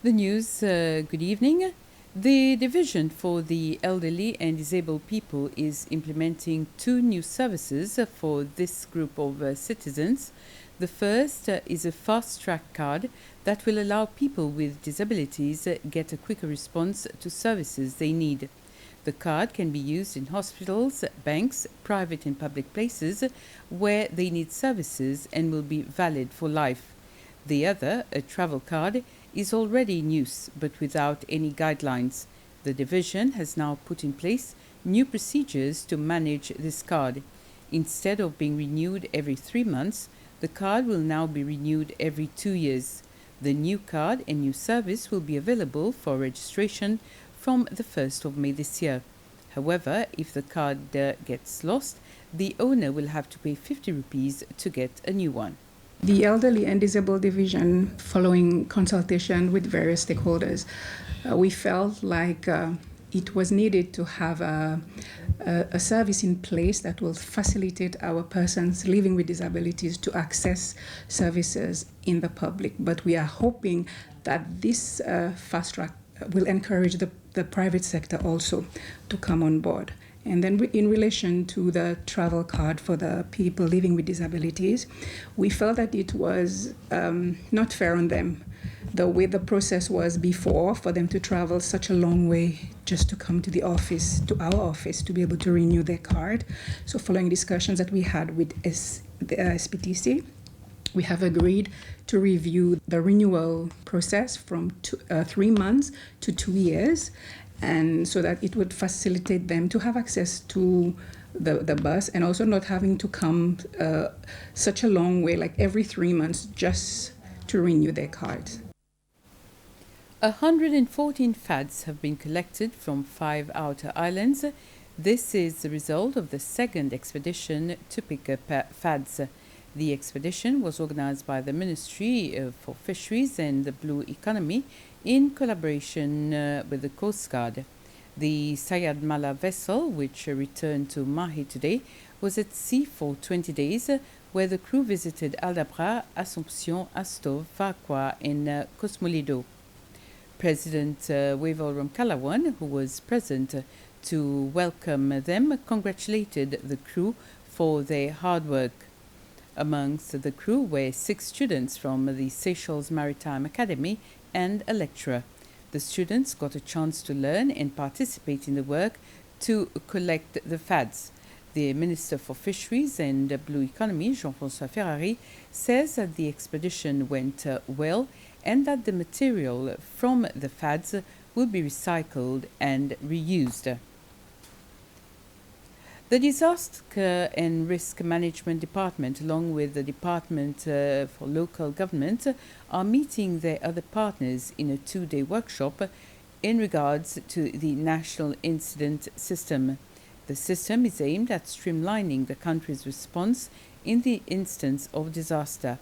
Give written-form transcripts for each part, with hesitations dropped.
The news, good evening. The Division for the Elderly and Disabled People is implementing two new services for this group of citizens. The first is a fast-track card that will allow people with disabilities get a quicker response to services they need. The card can be used in hospitals, banks, private and public places where they need services and will be valid for life. The other, a travel card, is already in use but without any guidelines. The division has now put in place new procedures to manage this card. Instead of being renewed every 3 months, the card will now be renewed every 2 years. The new card and new service will be available for registration from the 1st of May this year. However, if the card gets lost, the owner will have to pay 50 rupees to get a new one. The Elderly and Disabled Division, following consultation with various stakeholders, we felt like it was needed to have a service in place that will facilitate our persons living with disabilities to access services in the public. But we are hoping that this fast track will encourage the private sector also to come on board. And then in relation to the travel card for the people living with disabilities, we felt that it was not fair on them, the way the process was before, for them to travel such a long way just to come to the office, to our office, to be able to renew their card. So following discussions that we had with the SPTC, we have agreed to review the renewal process from 3 months to 2 years, and so that it would facilitate them to have access to the bus and also not having to come such a long way, like every 3 months, just to renew their cards. 114 fads have been collected from 5 outer islands. This is the result of the second expedition to pick up fads. The expedition was organized by the Ministry for Fisheries and the Blue Economy in collaboration with the Coast Guard. The Sayad Mala vessel, which returned to Mahe today, was at sea for 20 days, where the crew visited Aldabra, Assumption, Astov, Farquhar and Cosmolido. President Weval Ramkalawan, who was present to welcome them, congratulated the crew for their hard work. Amongst the crew were 6 students from the Seychelles Maritime Academy and a lecturer. The students got a chance to learn and participate in the work to collect the fads. The Minister for Fisheries and Blue Economy, Jean-François Ferrari, says that the expedition went well and that the material from the fads will be recycled and reused. The Disaster and Risk Management Department, along with the Department for Local Government, are meeting their other partners in a 2-day workshop in regards to the National Incident System. The system is aimed at streamlining the country's response in the instance of disaster.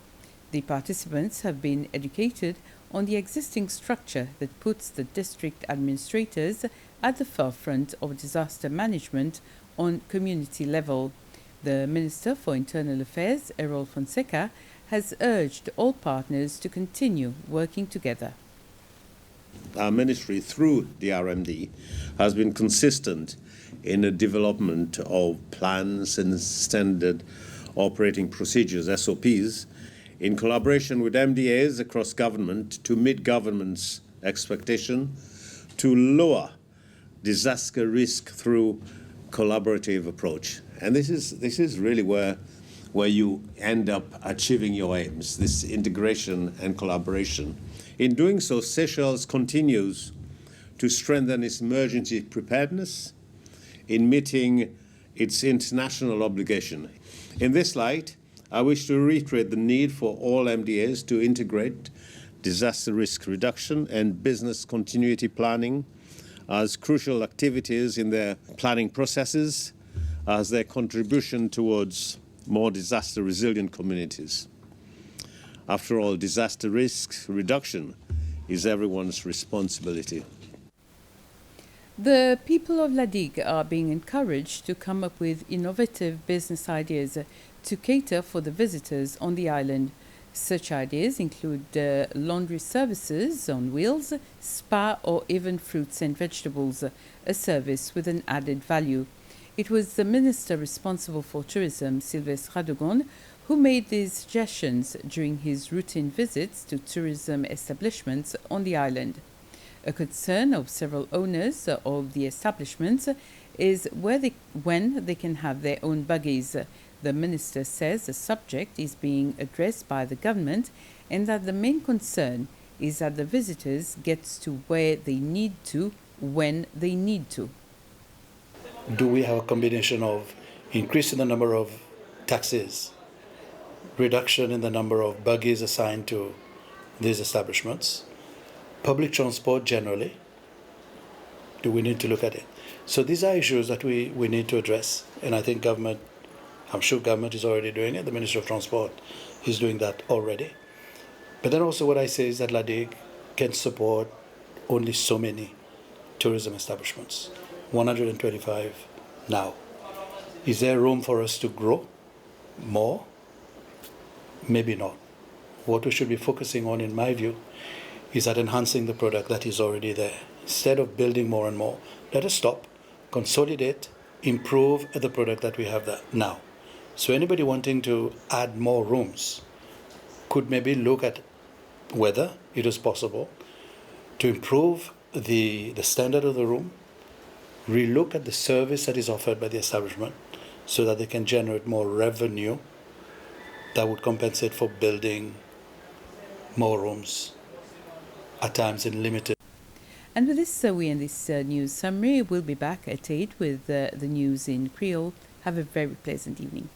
The participants have been educated on the existing structure that puts the district administrators at the forefront of disaster management on community level. The Minister for Internal Affairs, Errol Fonseca, has urged all partners to continue working together. Our ministry, through the RMD, has been consistent in the development of plans and standard operating procedures, SOPs, in collaboration with MDAs across government to meet government's expectation to lower disaster risk through collaborative approach. And this is really where you end up achieving your aims, this integration and collaboration. In doing so, Seychelles continues to strengthen its emergency preparedness in meeting its international obligation. In this light, I wish to reiterate the need for all MDAs to integrate disaster risk reduction and business continuity planning as crucial activities in their planning processes as their contribution towards more disaster resilient communities. After all, disaster risk reduction is everyone's responsibility. The people of Digue are being encouraged to come up with innovative business ideas to cater for the visitors on the island. Such ideas include laundry services on wheels, spa, or even fruits and vegetables, a service with an added value. It was the minister responsible for tourism, Sylvestre Radegonde, who made these suggestions during his routine visits to tourism establishments on the island. A concern of several owners of the establishments is when they can have their own buggies. The minister says the subject is being addressed by the government and that the main concern is that the visitors get to where they need to when they need to. Do we have a combination of increasing the number of taxis, reduction in the number of buggies assigned to these establishments, public transport generally? Do we need to look at it? So these are issues that we need to address, and I think I'm sure government is already doing it. The Minister of Transport is doing that already. But then also what I say is that La Digue can support only so many tourism establishments, 125 now. Is there room for us to grow more? Maybe not. What we should be focusing on, in my view, is at enhancing the product that is already there. Instead of building more and more, let us stop, consolidate, improve the product that we have there now. So anybody wanting to add more rooms could maybe look at whether it is possible to improve the standard of the room, relook at the service that is offered by the establishment so that they can generate more revenue that would compensate for building more rooms, at times in limited. And with this, we end this news summary. We'll be back at 8 with the news in Creole. Have a very pleasant evening.